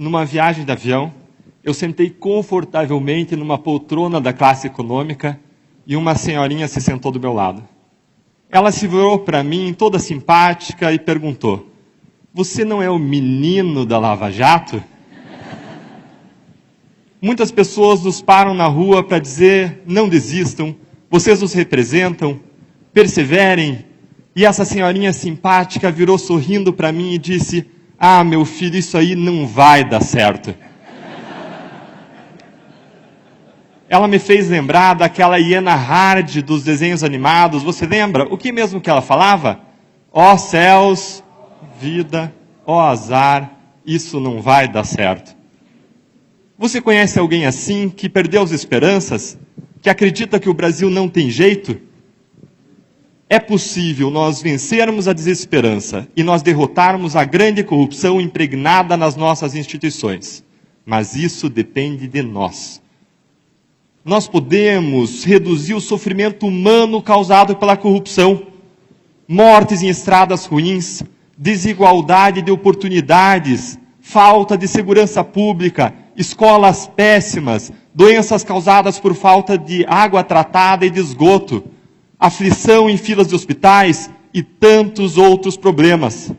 numa viagem de avião, eu sentei confortavelmente numa poltrona da classe econômica e uma senhorinha se sentou do meu lado. Ela se virou para mim, toda simpática, e perguntou: "Você não é o menino da Lava Jato?" Muitas pessoas nos param na rua para dizer: "Não desistam, vocês nos representam, perseverem." E essa senhorinha simpática virou sorrindo para mim e disse: "Ah, meu filho, isso aí não vai dar certo." Ela me fez lembrar daquela hiena Hard dos desenhos animados. Você lembra? O que mesmo que ela falava? Ó céus, vida, ó azar, isso não vai dar certo. Você conhece alguém assim, que perdeu as esperanças? Que acredita que o Brasil não tem jeito? É possível nós vencermos a desesperança e nós derrotarmos a grande corrupção impregnada nas nossas instituições. Mas isso depende de nós. Nós podemos reduzir o sofrimento humano causado pela corrupção, mortes em estradas ruins, desigualdade de oportunidades, falta de segurança pública, escolas péssimas, doenças causadas por falta de água tratada e de esgoto, aflição em filas de hospitais e tantos outros problemas.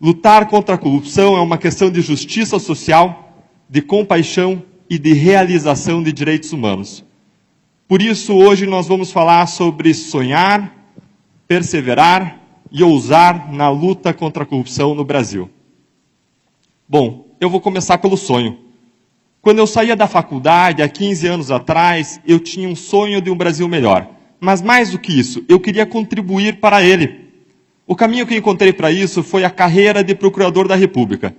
Lutar contra a corrupção é uma questão de justiça social, de compaixão e de realização de direitos humanos. Por isso, hoje nós vamos falar sobre sonhar, perseverar e ousar na luta contra a corrupção no Brasil. Bom, eu vou começar pelo sonho. Quando eu saía da faculdade, há 15 anos atrás, eu tinha um sonho de um Brasil melhor. Mas mais do que isso, eu queria contribuir para ele. O caminho que eu encontrei para isso foi a carreira de procurador da República.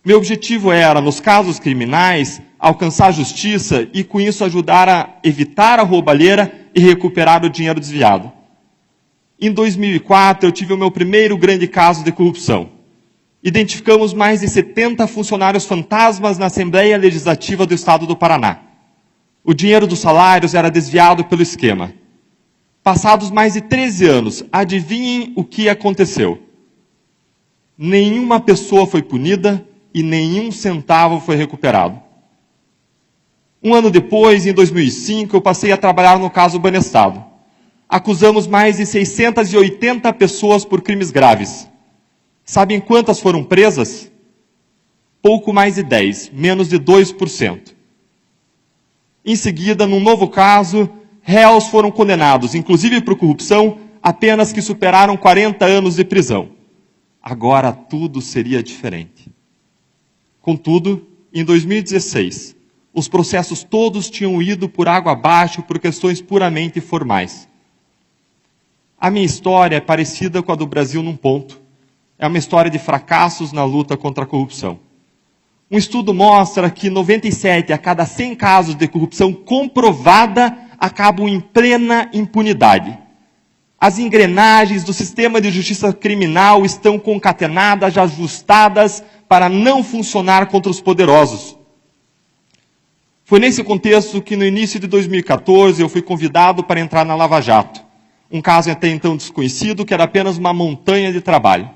Meu objetivo era, nos casos criminais, alcançar a justiça e, com isso, ajudar a evitar a roubalheira e recuperar o dinheiro desviado. Em 2004, eu tive o meu primeiro grande caso de corrupção. Identificamos mais de 70 funcionários fantasmas na Assembleia Legislativa do Estado do Paraná. O dinheiro dos salários era desviado pelo esquema. Passados mais de 13 anos, adivinhem o que aconteceu? Nenhuma pessoa foi punida e nenhum centavo foi recuperado. Um ano depois, em 2005, eu passei a trabalhar no caso Banestado. Acusamos mais de 680 pessoas por crimes graves. Sabem quantas foram presas? Pouco mais de 10, menos de 2%. Em seguida, num novo caso, réus foram condenados, inclusive por corrupção, a penas que superaram 40 anos de prisão. Agora tudo seria diferente. Contudo, em 2016, os processos todos tinham ido por água abaixo por questões puramente formais. A minha história é parecida com a do Brasil num ponto. É uma história de fracassos na luta contra a corrupção. Um estudo mostra que 97 a cada 100 casos de corrupção comprovada acabam em plena impunidade. As engrenagens do sistema de justiça criminal estão concatenadas, ajustadas para não funcionar contra os poderosos. Foi nesse contexto que no início de 2014 eu fui convidado para entrar na Lava Jato. Um caso até então desconhecido, que era apenas uma montanha de trabalho.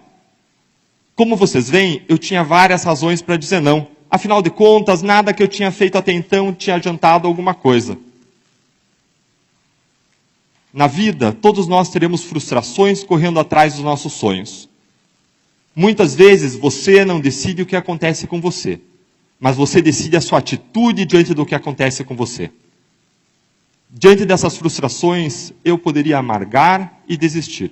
Como vocês veem, eu tinha várias razões para dizer não. Afinal de contas, nada que eu tinha feito até então tinha adiantado alguma coisa. Na vida, todos nós teremos frustrações correndo atrás dos nossos sonhos. Muitas vezes você não decide o que acontece com você, mas você decide a sua atitude diante do que acontece com você. Diante dessas frustrações, eu poderia amargar e desistir.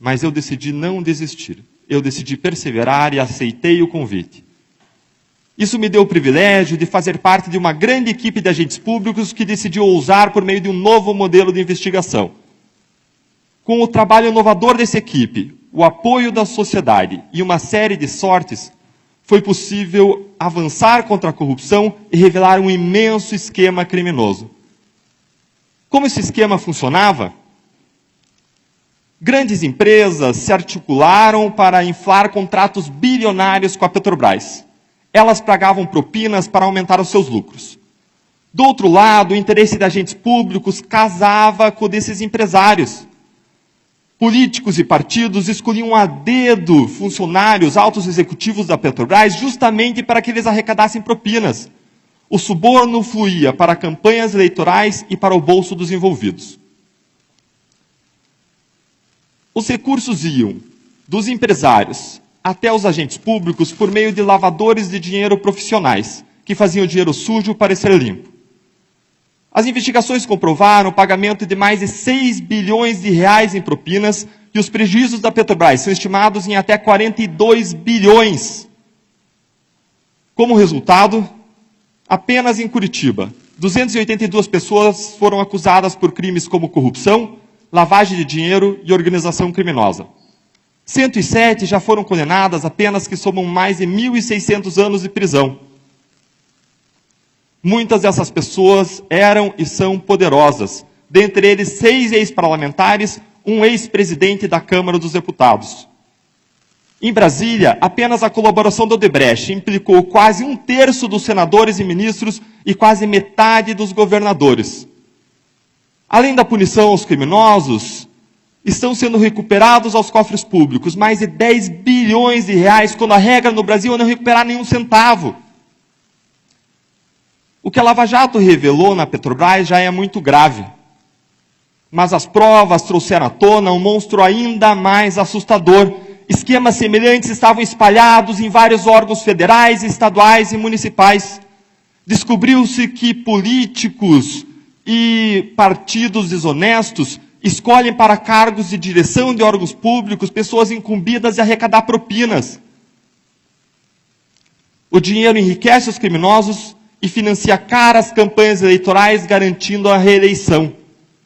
Mas eu decidi não desistir. Eu decidi perseverar e aceitei o convite. Isso me deu o privilégio de fazer parte de uma grande equipe de agentes públicos que decidiu ousar por meio de um novo modelo de investigação. Com o trabalho inovador dessa equipe, o apoio da sociedade e uma série de sortes, foi possível avançar contra a corrupção e revelar um imenso esquema criminoso. Como esse esquema funcionava? Grandes empresas se articularam para inflar contratos bilionários com a Petrobras. Elas pagavam propinas para aumentar os seus lucros. Do outro lado, o interesse de agentes públicos casava com o desses empresários. políticos e partidos escolhiam a dedo funcionários, altos executivos da Petrobras, justamente para que eles arrecadassem propinas. O suborno fluía para campanhas eleitorais e para o bolso dos envolvidos. Os recursos iam dos empresários até os agentes públicos por meio de lavadores de dinheiro profissionais, que faziam o dinheiro sujo parecer limpo. As investigações comprovaram o pagamento de mais de 6 bilhões de reais em propinas e os prejuízos da Petrobras são estimados em até 42 bilhões. Como resultado, apenas em Curitiba, 282 pessoas foram acusadas por crimes como corrupção, lavagem de dinheiro e organização criminosa. 107 já foram condenadas, apenas que somam mais de 1.600 anos de prisão. Muitas dessas pessoas eram e são poderosas, dentre eles 6 ex-parlamentares, um ex-presidente da Câmara dos Deputados. Em Brasília, apenas a colaboração do Odebrecht implicou quase 1/3 dos senadores e ministros e quase metade dos governadores. Além da punição aos criminosos, estão sendo recuperados aos cofres públicos mais de 10 bilhões de reais, quando a regra no Brasil é não recuperar nenhum centavo. O que a Lava Jato revelou na Petrobras já é muito grave. Mas as provas trouxeram à tona um monstro ainda mais assustador. Esquemas semelhantes estavam espalhados em vários órgãos federais, estaduais e municipais. Descobriu-se que políticos e partidos desonestos escolhem para cargos de direção de órgãos públicos pessoas incumbidas de arrecadar propinas. O dinheiro enriquece os criminosos e financia caras campanhas eleitorais garantindo a reeleição.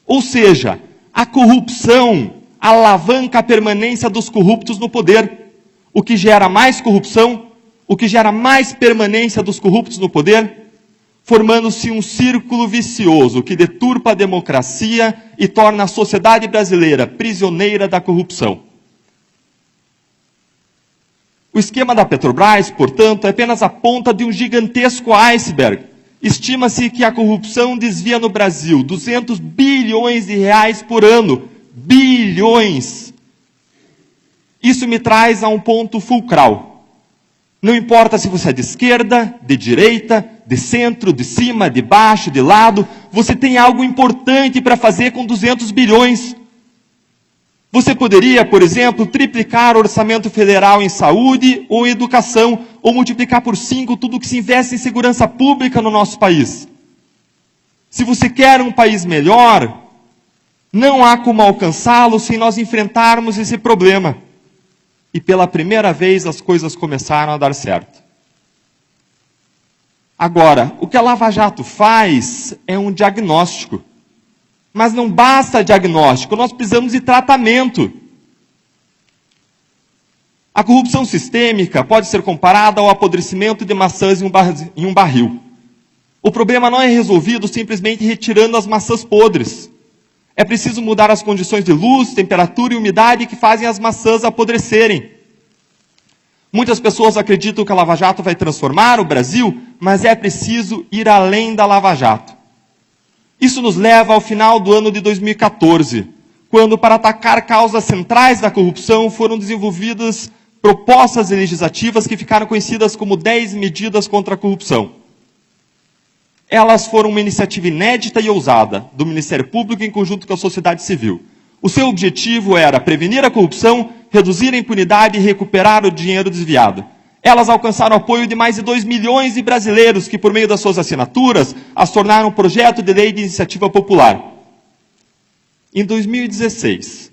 Ou seja, a corrupção alavanca a permanência dos corruptos no poder, o que gera mais corrupção, o que gera mais permanência dos corruptos no poder, formando-se um círculo vicioso que deturpa a democracia e torna a sociedade brasileira prisioneira da corrupção. O esquema da Petrobras, portanto, é apenas a ponta de um gigantesco iceberg. Estima-se que a corrupção desvia no Brasil 200 bilhões de reais por ano. Bilhões! Isso me traz a um ponto fulcral. Não importa se você é de esquerda, de direita, de centro, de cima, de baixo, de lado, você tem algo importante para fazer com 200 bilhões. Você poderia, por exemplo, triplicar o orçamento federal em saúde ou educação, ou multiplicar por 5 tudo que se investe em segurança pública no nosso país. Se você quer um país melhor, não há como alcançá-lo sem nós enfrentarmos esse problema. E pela primeira vez as coisas começaram a dar certo. Agora, o que a Lava Jato faz é um diagnóstico. Mas não basta diagnóstico, nós precisamos de tratamento. A corrupção sistêmica pode ser comparada ao apodrecimento de maçãs em um barril. O problema não é resolvido simplesmente retirando as maçãs podres. É preciso mudar as condições de luz, temperatura e umidade que fazem as maçãs apodrecerem. Muitas pessoas acreditam que a Lava Jato vai transformar o Brasil, mas é preciso ir além da Lava Jato. Isso nos leva ao final do ano de 2014, quando, para atacar causas centrais da corrupção, foram desenvolvidas propostas legislativas que ficaram conhecidas como 10 medidas contra a corrupção. Elas foram uma iniciativa inédita e ousada do Ministério Público em conjunto com a sociedade civil. O seu objetivo era prevenir a corrupção, reduzir a impunidade e recuperar o dinheiro desviado. Elas alcançaram o apoio de mais de 2 milhões de brasileiros que, por meio das suas assinaturas, as tornaram um projeto de lei de iniciativa popular. Em 2016,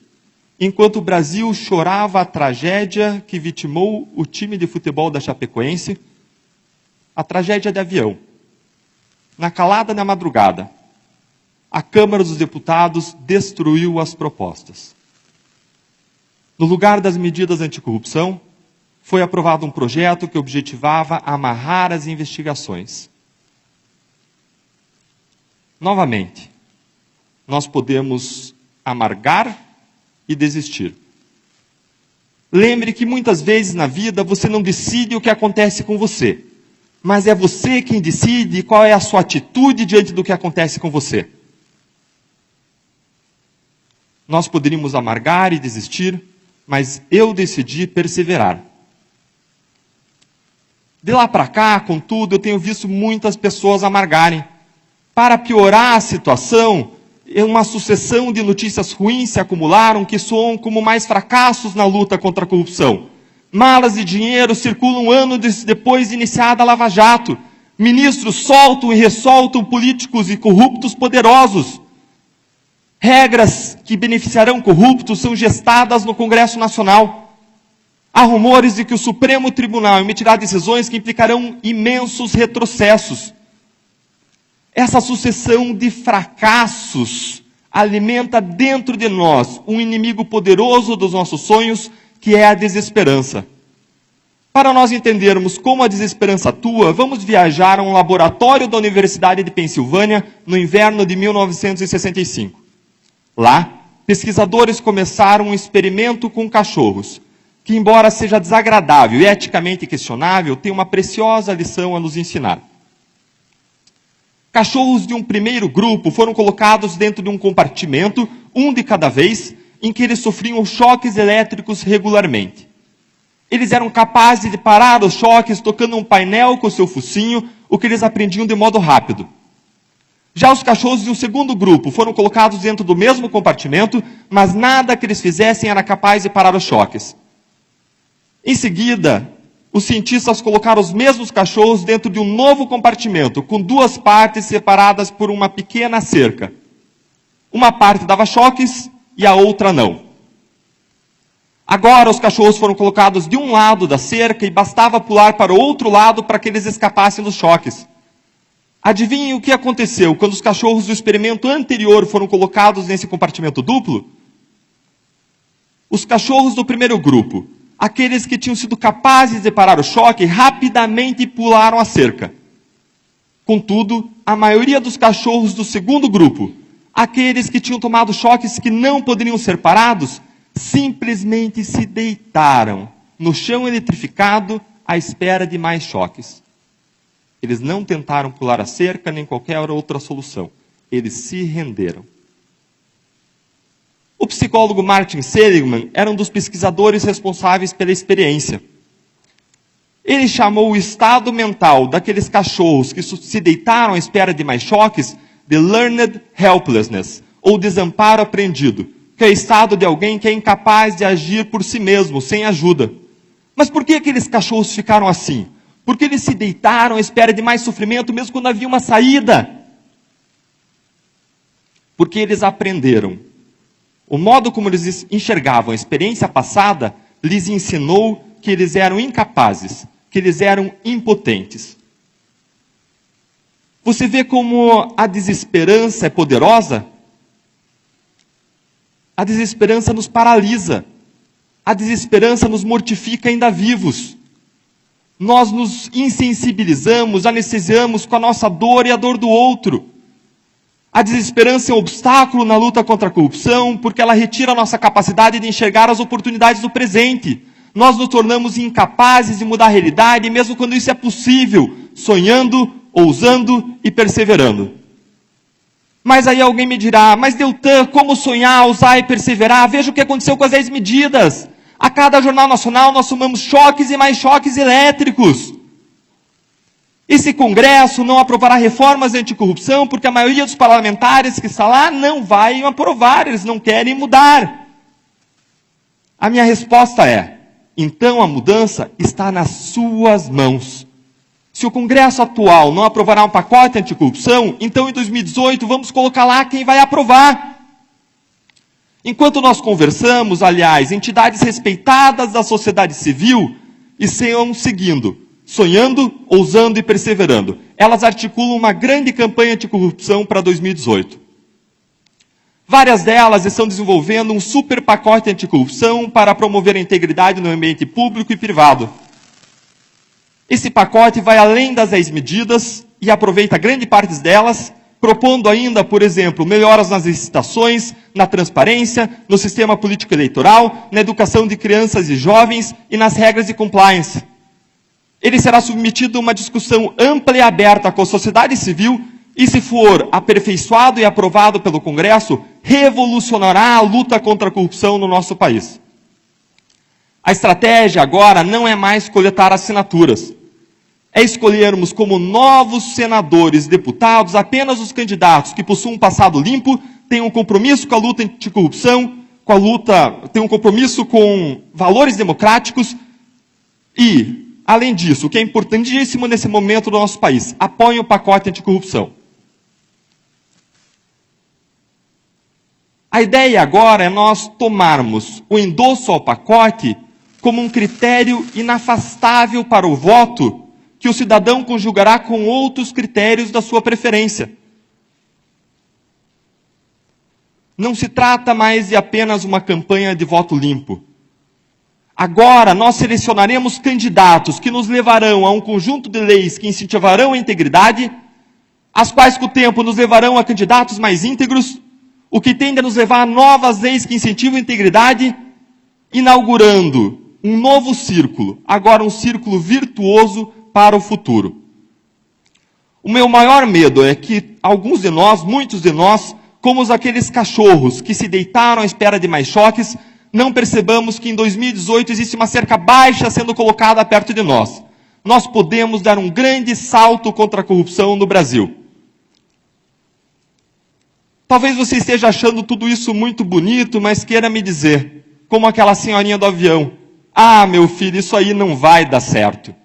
enquanto o Brasil chorava a tragédia que vitimou o time de futebol da Chapecoense, a tragédia de avião, na calada da madrugada, a Câmara dos Deputados destruiu as propostas. No lugar das medidas anticorrupção, foi aprovado um projeto que objetivava amarrar as investigações. Novamente, nós podemos amargar e desistir. Lembre que muitas vezes na vida você não decide o que acontece com você, mas é você quem decide qual é a sua atitude diante do que acontece com você. nós poderíamos amargar e desistir, mas eu decidi perseverar. De lá para cá, contudo, eu tenho visto muitas pessoas amargarem. Para piorar a situação, uma sucessão de notícias ruins se acumularam que soam como mais fracassos na luta contra a corrupção. Malas de dinheiro circulam anos depois de iniciada a Lava Jato. Ministros soltam e ressoltam políticos e corruptos poderosos. Regras que beneficiarão corruptos são gestadas no Congresso Nacional. Há rumores de que o Supremo Tribunal emitirá decisões que implicarão imensos retrocessos. Essa sucessão de fracassos alimenta dentro de nós um inimigo poderoso dos nossos sonhos, que é a desesperança. Para nós entendermos como a desesperança atua, vamos viajar a um laboratório da Universidade de Pensilvânia no inverno de 1965. Lá, pesquisadores começaram um experimento com cachorros, que, embora seja desagradável e eticamente questionável, tem uma preciosa lição a nos ensinar. Cachorros de um primeiro grupo foram colocados dentro de um compartimento, um de cada vez, em que eles sofriam choques elétricos regularmente. Eles eram capazes de parar os choques tocando um painel com o seu focinho, o que eles aprendiam de modo rápido. Já os cachorros de um segundo grupo foram colocados dentro do mesmo compartimento, mas nada que eles fizessem era capaz de parar os choques. Em seguida, os cientistas colocaram os mesmos cachorros dentro de um novo compartimento, com duas partes separadas por uma pequena cerca. Uma parte dava choques e a outra não. Agora os cachorros foram colocados de um lado da cerca e bastava pular para o outro lado para que eles escapassem dos choques. Adivinhem o que aconteceu quando os cachorros do experimento anterior foram colocados nesse compartimento duplo? Os cachorros do primeiro grupo, aqueles que tinham sido capazes de parar o choque, rapidamente pularam a cerca. Contudo, a maioria dos cachorros do segundo grupo, aqueles que tinham tomado choques que não poderiam ser parados, simplesmente se deitaram no chão eletrificado à espera de mais choques. Eles não tentaram pular a cerca nem qualquer outra solução. Eles se renderam. O psicólogo Martin Seligman era um dos pesquisadores responsáveis pela experiência. Ele chamou o estado mental daqueles cachorros que se deitaram à espera de mais choques de learned helplessness, ou desamparo aprendido, que é o estado de alguém que é incapaz de agir por si mesmo, sem ajuda. Mas por que aqueles cachorros ficaram assim? Porque eles se deitaram à espera de mais sofrimento, mesmo quando havia uma saída. Porque eles aprenderam. O modo como eles enxergavam a experiência passada lhes ensinou que eles eram incapazes, que eles eram impotentes. Você vê como a desesperança é poderosa? A desesperança nos paralisa. A desesperança nos mortifica ainda vivos. Nós nos insensibilizamos, anestesiamos com a nossa dor e a dor do outro. A desesperança é um obstáculo na luta contra a corrupção, porque ela retira a nossa capacidade de enxergar as oportunidades do presente. Nós nos tornamos incapazes de mudar a realidade, mesmo quando isso é possível, sonhando, ousando e perseverando. Mas aí alguém me dirá, mas Deltan, como sonhar, ousar e perseverar? Veja o que aconteceu com as 10 medidas. A cada jornal nacional nós tomamos choques e mais choques elétricos. Esse Congresso não aprovará reformas anticorrupção porque a maioria dos parlamentares que está lá não vai aprovar, eles não querem mudar. A minha resposta é, então a mudança está nas suas mãos. Se o Congresso atual não aprovará um pacote anticorrupção, então em 2018 vamos colocar lá quem vai aprovar. Enquanto nós conversamos, aliás, entidades respeitadas da sociedade civil estão seguindo, sonhando, ousando e perseverando. Elas articulam uma grande campanha anticorrupção para 2018. Várias delas estão desenvolvendo um super pacote anticorrupção para promover a integridade no ambiente público e privado. Esse pacote vai além das 10 medidas e aproveita grande parte delas, propondo ainda, por exemplo, melhoras nas licitações, na transparência, no sistema político eleitoral, na educação de crianças e jovens e nas regras de compliance. Ele será submetido a uma discussão ampla e aberta com a sociedade civil e, se for aperfeiçoado e aprovado pelo Congresso, revolucionará a luta contra a corrupção no nosso país. A estratégia agora não é mais coletar assinaturas. É escolhermos como novos senadores e deputados apenas os candidatos que possuam um passado limpo, tenham um compromisso com a luta anticorrupção, tenham um compromisso com valores democráticos e, além disso, o que é importantíssimo nesse momento do nosso país, apoiem o pacote anticorrupção. A ideia agora é nós tomarmos o endosso ao pacote como um critério inafastável para o voto que o cidadão conjugará com outros critérios da sua preferência. Não se trata mais de apenas uma campanha de voto limpo. Agora nós selecionaremos candidatos que nos levarão a um conjunto de leis que incentivarão a integridade, as quais com o tempo nos levarão a candidatos mais íntegros, o que tende a nos levar a novas leis que incentivam a integridade, inaugurando um novo círculo, agora um círculo virtuoso para o futuro. O meu maior medo é que alguns de nós, muitos de nós, como aqueles cachorros que se deitaram à espera de mais choques, não percebamos que em 2018 existe uma cerca baixa sendo colocada perto de nós. Nós podemos dar um grande salto contra a corrupção no Brasil. Talvez você esteja achando tudo isso muito bonito, mas queira me dizer, como aquela senhorinha do avião, ah, meu filho, isso aí não vai dar certo.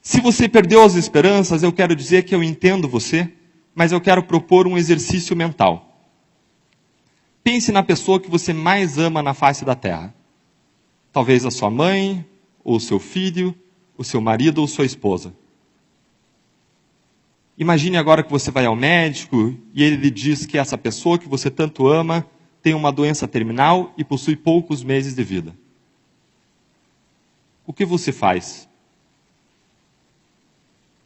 Se você perdeu as esperanças, eu quero dizer que eu entendo você, mas eu quero propor um exercício mental. Pense na pessoa que você mais ama na face da terra. Talvez a sua mãe, ou o seu filho, o seu marido ou sua esposa. Imagine agora que você vai ao médico e ele lhe diz que essa pessoa que você tanto ama tem uma doença terminal e possui poucos meses de vida. O que você faz?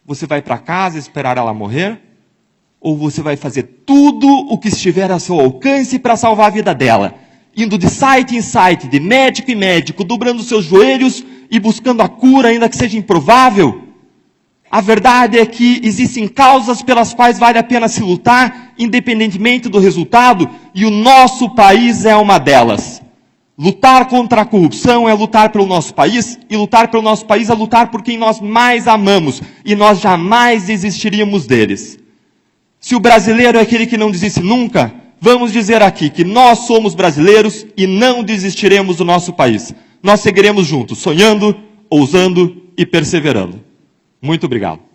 Você vai para casa esperar ela morrer? Ou você vai fazer tudo o que estiver a seu alcance para salvar a vida dela? Indo de site em site, de médico em médico, dobrando seus joelhos e buscando a cura, ainda que seja improvável? A verdade é que existem causas pelas quais vale a pena se lutar, independentemente do resultado, e o nosso país é uma delas. Lutar contra a corrupção é lutar pelo nosso país, e lutar pelo nosso país é lutar por quem nós mais amamos, e nós jamais desistiríamos deles. Se o brasileiro é aquele que não desiste nunca, vamos dizer aqui que nós somos brasileiros e não desistiremos do nosso país. Nós seguiremos juntos, sonhando, ousando e perseverando. Muito obrigado.